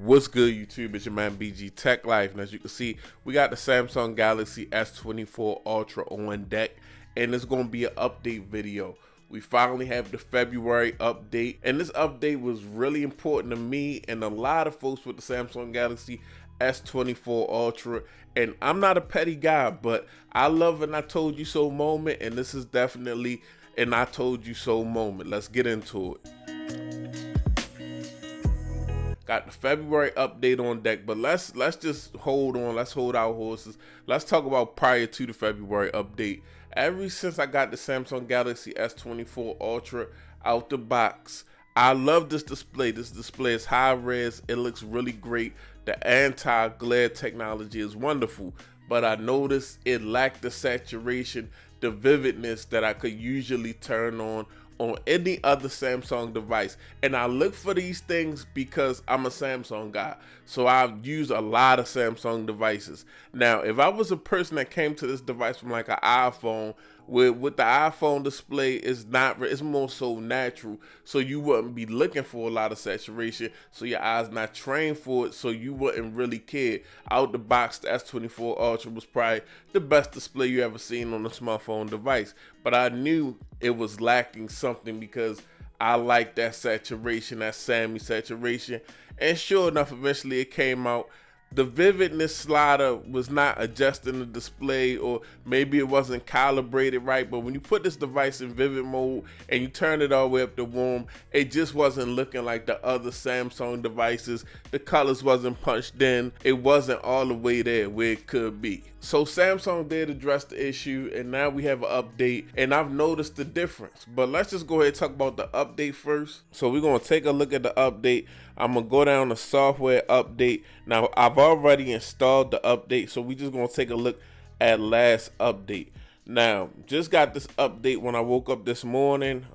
What's good, YouTube? It's your man BG Tech Life, and as you can see, we got the Samsung Galaxy S24 Ultra on deck, and it's going to be an update video. We finally have the February update, and this update was really important to me and a lot of folks with the Samsung Galaxy S24 Ultra. And I'm not a petty guy, but I love an I told you so moment, and this is definitely an I told you so moment. Let's get into it. Got the February update on deck, but let's just hold on. Let's hold our horses. Let's talk about prior to the February update. Ever since I got the Samsung Galaxy S24 Ultra out the box, I love this display. This display is high res. It looks really great. The anti-glare technology is wonderful, but I noticed it lacked the saturation, the vividness that I could usually turn on any other Samsung device. And I look for these things because I'm a Samsung guy, so I've used a lot of Samsung devices. Now, if I was a person that came to this device from like an iPhone, with the iPhone display, it's more so natural, so you wouldn't be looking for a lot of saturation, so your eyes not trained for it, so you wouldn't really care. Out the box, the S24 Ultra was probably the best display you ever seen on a smartphone device, but I knew it was lacking something because I like that saturation, that Sammy saturation. And sure enough, eventually it came out. The vividness slider was not adjusting the display, or maybe it wasn't calibrated right, but when you put this device in vivid mode and you turn it all the way up to warm, it just wasn't looking like the other Samsung devices. The colors wasn't punched in. It wasn't all the way there where it could be. So Samsung did address the issue, and now we have an update, and I've noticed the difference. But let's just go ahead and talk about the update first. So we're going to take a look at the update. I'm going to go down to software update. Now, I've already installed the update, so we just going to take a look at last update. Now, just got this update when I woke up this morning,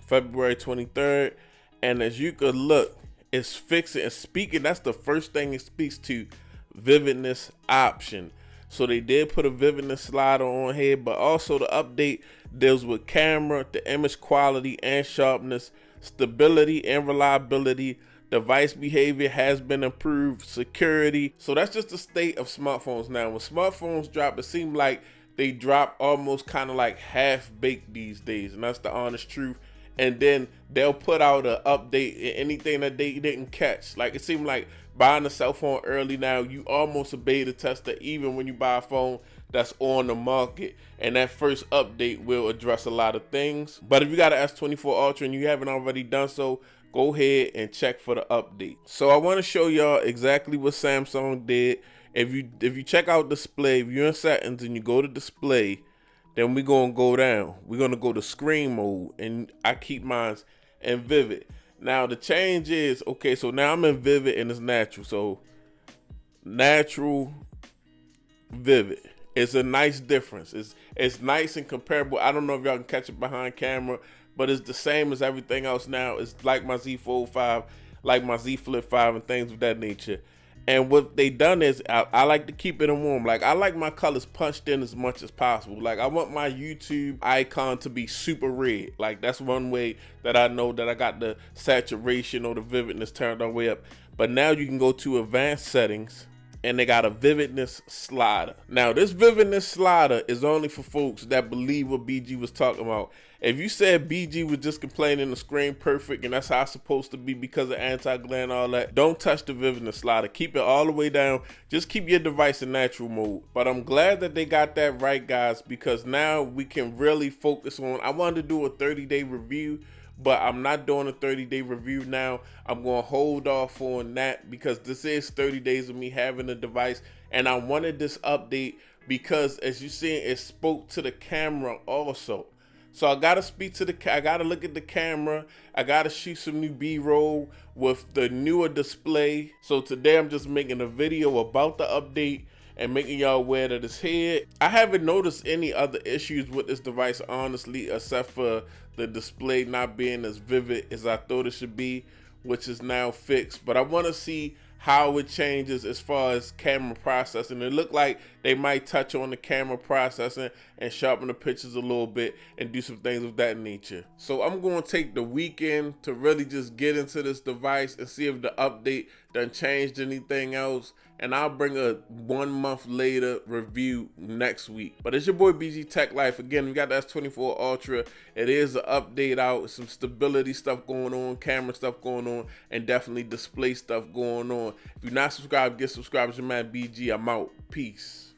February 23rd, and as you could look, it's fixing and speaking. That's the first thing it speaks to, vividness option. So they did put a vividness slider on here, but also the update deals with camera, the image quality and sharpness, stability and reliability. Device behavior has been improved, security. So that's just the state of smartphones now. When smartphones drop, it seems like they drop almost kind of like half-baked these days, and that's the honest truth. And then they'll put out an update, anything that they didn't catch. Like, it seemed like buying a cell phone early now, you almost a beta tester even when you buy a phone that's on the market. And that first update will address a lot of things. But if you got an S24 Ultra and you haven't already done so, go ahead and check for the update. So I want to show y'all exactly what Samsung did. If you check out display, if you're in settings and you go to display, then we're going to go down. We're going to go to screen mode, and I keep mine in vivid. Now the change is, okay, so now I'm in vivid and it's natural. So natural, vivid. It's a nice difference. It's nice and comparable. I don't know if y'all can catch it behind camera, but it's the same as everything else now. It's like my Z Fold 5, like my Z Flip 5 and things of that nature. And what they done is, I like to keep it in warm. Like, I like my colors punched in as much as possible. Like, I want my YouTube icon to be super red. Like, that's one way that I know that I got the saturation or the vividness turned all the way up. But now you can go to advanced settings, and they got a vividness slider. Now, this vividness slider is only for folks that believe what BG was talking about. If you said BG was just complaining the screen perfect and that's how it's supposed to be because of anti-glare and all that, don't touch the vividness slider. Keep it all the way down. Just keep your device in natural mode. But I'm glad that they got that right, guys, because now we can really focus on, I wanted to do a 30-day review, but I'm not doing a 30-day review now. I'm going to hold off on that because this is 30 days of me having the device, and I wanted this update because, as you see, it spoke to the camera also. So I gotta speak to I gotta look at the camera. I gotta shoot some new B-roll with the newer display. So today I'm just making a video about the update and making y'all aware that it's here. I haven't noticed any other issues with this device, honestly, except for the display not being as vivid as I thought it should be, which is now fixed. But I want to see how it changes as far as camera processing. It looked like they might touch on the camera processing and sharpen the pictures a little bit and do some things of that nature. So I'm going to take the weekend to really just get into this device and see if the update done changed anything else, and I'll bring a 1 month later review next week. But it's your boy BG Tech Life. Again, we got the S24 Ultra. It is an update out, some stability stuff going on, camera stuff going on, and definitely display stuff going on. If you're not subscribed, get subscribed. It's your man BG. I'm out. Peace.